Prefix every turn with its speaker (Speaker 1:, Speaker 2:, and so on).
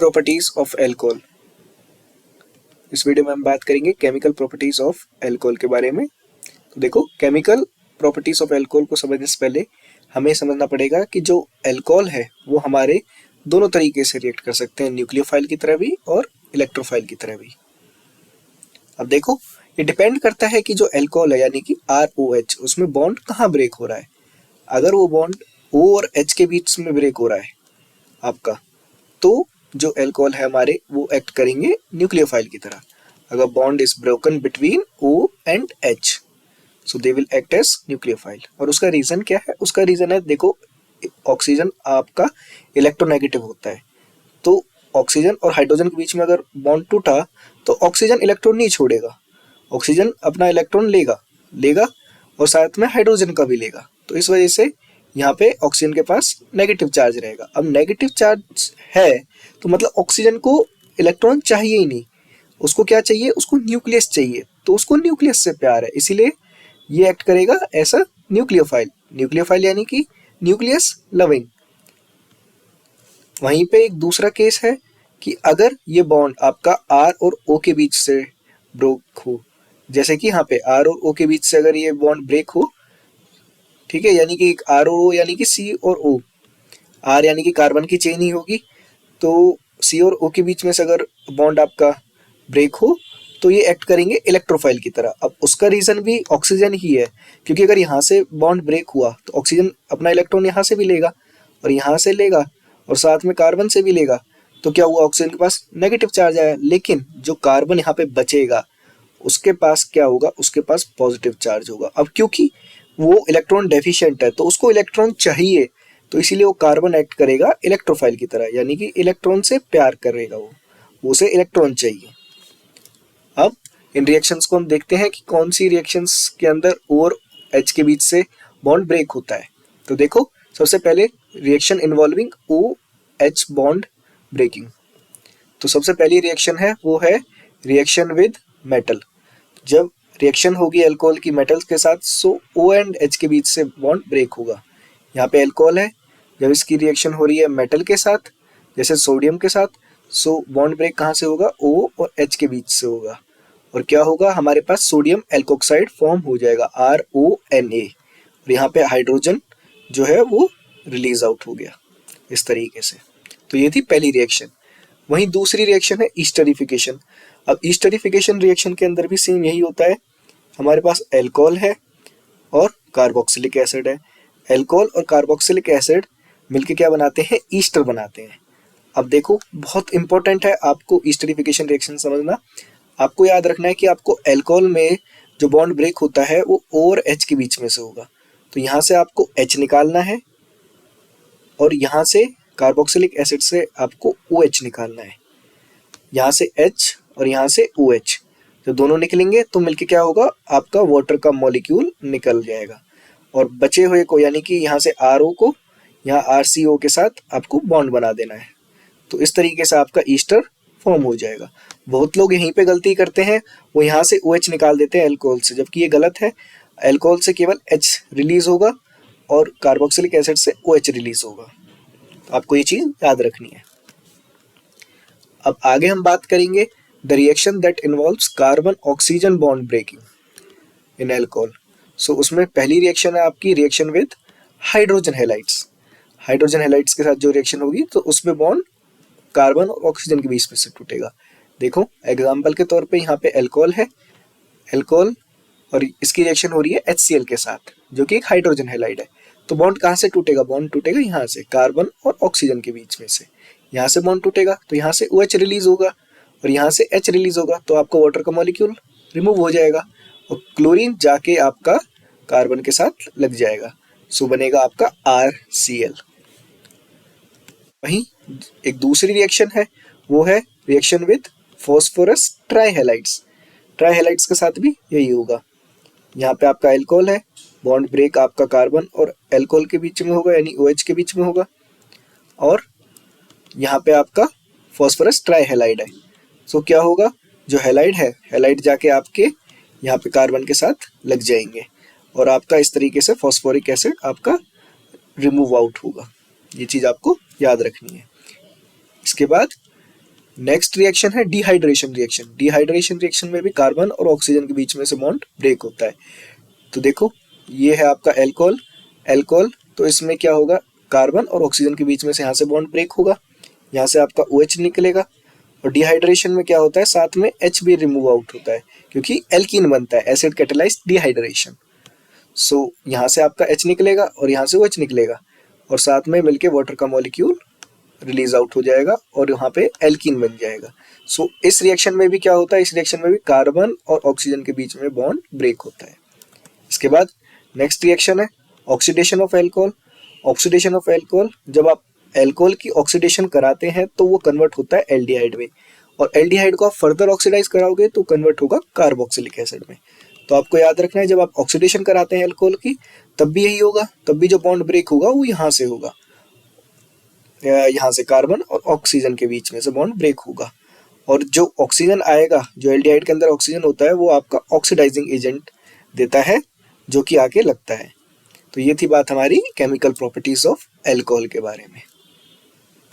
Speaker 1: Properties of alcohol. इस video में हम बात करेंगे केमिकल प्रॉपर्टीज ऑफ अल्कोहल के बारे में। तो देखो, केमिकल प्रॉपर्टीज ऑफ अल्कोहल को समझने से पहले हमें समझना पड़ेगा कि जो अल्कोहल है वो हमारे दोनों तरीके से रिएक्ट कर सकते हैं, न्यूक्लियोफाइल की तरह भी और इलेक्ट्रोफाइल की तरह भी। अब देखो, ये डिपेंड करता है कि जो अल्कोहल है यानी कि ROH, उसमें बॉन्ड कहाँ ब्रेक हो रहा है। अगर वो बॉन्ड O और H के बीच में ब्रेक हो रहा है आपका, तो जो अल्कोहल है हमारे वो एक्ट करेंगे न्यूक्लियोफाइल की तरह। अगर bond is broken between O and H, so they will act as nucleophile. और उसका रीजन क्या है? उसका रीजन है, देखो, ऑक्सीजन आपका इलेक्ट्रोनेगेटिव होता है, तो ऑक्सीजन और हाइड्रोजन के बीच में अगर बॉन्ड टूटा तो ऑक्सीजन इलेक्ट्रॉन नहीं छोड़ेगा, ऑक्सीजन अपना इलेक्ट्रॉन लेगा और साथ में हाइड्रोजन का भी लेगा। तो इस वजह से यहाँ पे ऑक्सीजन के पास नेगेटिव चार्ज रहेगा। अब नेगेटिव चार्ज है तो मतलब ऑक्सीजन को इलेक्ट्रॉन चाहिए ही नहीं, उसको क्या चाहिए? उसको न्यूक्लियस चाहिए, तो उसको न्यूक्लियस से प्यार है, इसीलिए ये एक्ट करेगा ऐसा न्यूक्लियोफाइल। न्यूक्लियोफाइल यानी कि न्यूक्लियस लविंग। वहीं पे एक दूसरा केस है कि अगर ये बॉन्ड आपका R और O के बीच से ब्रेक हो, जैसे कि यहाँ पे R और O के बीच से अगर ये बॉन्ड ब्रेक हो, ठीक है, यानी कि R और O यानी कि C और O, R यानी कि कार्बन की चेन ही होगी, तो C और O के बीच में से अगर बॉन्ड आपका ब्रेक हो तो ये एक्ट करेंगे इलेक्ट्रोफाइल की तरह। अब उसका रीजन भी ऑक्सीजन ही है, क्योंकि अगर यहाँ से बॉन्ड ब्रेक हुआ तो ऑक्सीजन अपना इलेक्ट्रॉन यहाँ से भी लेगा और यहाँ से लेगा और साथ में कार्बन से भी लेगा, तो क्या हुआ? ऑक्सीजन के पास नेगेटिव चार्ज आया, लेकिन जो कार्बन यहाँ पे बचेगा उसके पास क्या होगा? उसके पास पॉजिटिव चार्ज होगा। अब क्योंकि वो इलेक्ट्रॉन डेफिशिएंट है तो उसको इलेक्ट्रॉन चाहिए, तो इसीलिए वो कार्बन एक्ट करेगा इलेक्ट्रोफाइल की तरह, यानी कि इलेक्ट्रॉन से प्यार करेगा, वो उसे इलेक्ट्रॉन चाहिए। अब इन रिएक्शंस को हम देखते हैं कि कौन सी रिएक्शंस के अंदर O और H के बीच से बॉन्ड ब्रेक होता है। तो देखो, सबसे पहले reaction involving OH bond breaking. तो सबसे पहली रिएक्शन है वो है रिएक्शन विद मेटल। जब रिएक्शन होगी अल्कोहल की मेटल्स के साथ, सो O एंड H के बीच से बॉन्ड ब्रेक होगा। यहाँ पे अल्कोहल है, जब इसकी रिएक्शन हो रही है मेटल के साथ, जैसे सोडियम के साथ, सो बॉन्ड ब्रेक कहाँ से होगा? O और H के बीच से होगा। और क्या होगा? हमारे पास सोडियम एल्कोक्साइड फॉर्म हो जाएगा, RONA, और यहाँ पे हाइड्रोजन जो है वो रिलीज आउट हो गया इस तरीके से। तो ये थी पहली रिएक्शन। वहीं दूसरी रिएक्शन है ईस्टरिफिकेशन। अब ईस्टरिफिकेशन रिएक्शन के अंदर भी सेम यही होता है, हमारे पास अल्कोहल है और कार्बोक्सिलिक एसिड है। अल्कोहल और कार्बोक्सिलिक एसिड मिलके क्या बनाते हैं? ईस्टर बनाते हैं। अब देखो, बहुत इंपॉर्टेंट है आपको ईस्टरिफिकेशन रिएक्शन समझना। आपको याद रखना है कि आपको अल्कोहल में जो बॉन्ड ब्रेक होता है वो O और H के बीच में से होगा, तो यहाँ से आपको H निकालना है और यहाँ से कार्बोक्सिलिक एसिड से आपको OH निकालना है। यहाँ से H और यहाँ से OH जब दोनों निकलेंगे तो मिलके क्या होगा? आपका वाटर का मॉलिक्यूल निकल जाएगा, और बचे हुए को यानी कि यहाँ से RO को यहाँ RCO के साथ आपको बॉन्ड बना देना है। तो इस तरीके से आपका ईस्टर फॉर्म हो जाएगा। बहुत लोग यहीं पे गलती करते हैं, वो यहाँ से OH निकाल देते हैं अल्कोहल से, जबकि ये गलत है। अल्कोहल से केवल H रिलीज होगा और कार्बोक्सिलिक एसिड से OH रिलीज होगा। आपको ये चीज याद रखनी है। अब आगे हम बात करेंगे the reaction that involves carbon oxygen bond breaking in alcohol. So उसमें पहली रिएक्शन है आपकी reaction with hydrogen halides. Hydrogen halides के साथ जो रिएक्शन होगी तो उसमें बॉन्ड कार्बन और ऑक्सीजन के बीच में से टूटेगा। देखो, एग्जाम्पल के तौर पे यहाँ पे अल्कोहल है, अल्कोहल और इसकी रिएक्शन हो रही है HCl के साथ, जो कि एक हाइड्रोजन हैलाइड है। तो बॉन्ड कहाँ से टूटेगा? बॉन्ड टूटेगा यहाँ से, कार्बन और ऑक्सीजन के बीच में से। यहाँ से बॉन्ड टूटेगा तो यहाँ से OH रिलीज होगा और यहाँ से H रिलीज होगा, तो आपका वाटर का मॉलिक्यूल रिमूव हो जाएगा और क्लोरीन जाके आपका कार्बन के साथ लग जाएगा, सो बनेगा आपका RCl। वहीं एक दूसरी रिएक्शन है वो है रिएक्शन विद फॉस्फोरस ट्राइहैलाइड्स। ट्राइहैलाइड्स के साथ भी यही होगा। यहाँ पे आपका अल्कोहल है, बॉन्ड ब्रेक आपका कार्बन और अल्कोहल के बीच में होगा, यानी OH के बीच में होगा, और यहाँ पे आपका फॉस्फोरस ट्राइहैलाइड है। सो क्या होगा? जो हैलाइड है, हैलाइड जाके आपके यहाँ पे कार्बन के साथ लग जाएंगे और आपका इस तरीके से फॉस्फोरिक एसिड आपका रिमूव आउट होगा। ये चीज़ आपको याद रखनी है। इसके बाद नेक्स्ट रिएक्शन है डिहाइड्रेशन रिएक्शन। डिहाइड्रेशन रिएक्शन में भी कार्बन और ऑक्सीजन के बीच में से बॉन्ड ब्रेक होता है। तो देखो ये है आपका एल्कोहल, एल्कोहल, तो इसमें क्या होगा, कार्बन और ऑक्सीजन के बीच में से यहाँ से बॉन्ड ब्रेक होगा, यहाँ से आपका OH निकलेगा। और डिहाइड्रेशन में क्या होता है, साथ में H भी रिमूव आउट होता है क्योंकि एल्कीन बनता है, एसिड कैटालाइज्ड डिहाइड्रेशन। सो यहाँ से आपका H निकलेगा और यहाँ से OH निकलेगा और साथ में मिलके वाटर का मॉलिक्यूल रिलीज आउट हो जाएगा और यहाँ पे एल्कीन बन जाएगा। सो इस रिएक्शन में भी क्या होता है, इस रिएक्शन में भी कार्बन और ऑक्सीजन के बीच में बॉन्ड ब्रेक होता है। इसके बाद नेक्स्ट रिएक्शन है oxidation of alcohol. Oxidation of alcohol, जब आप एल्कोहल की ऑक्सीडेशन कराते हैं तो वो कन्वर्ट होता है एल्डिहाइड में, और एल्डिहाइड को आप फर्दर ऑक्सीडाइज कराओगे तो कन्वर्ट होगा कार्बोक्सिलिक एसिड में। तो आपको याद रखना है जब आप ऑक्सीडेशन कराते हैं एल्कोहल की तब भी यही होगा, तब भी जो बॉन्ड ब्रेक होगा वो यहाँ से होगा, यहाँ से कार्बन और ऑक्सीजन के बीच में से बॉन्ड ब्रेक होगा। और जो ऑक्सीजन आएगा, जो एल्डिहाइड के अंदर ऑक्सीजन होता है, वो आपका ऑक्सीडाइजिंग एजेंट देता है जो कि आके लगता है। तो ये थी बात हमारी केमिकल प्रॉपर्टीज ऑफ एल्कोहल के बारे में।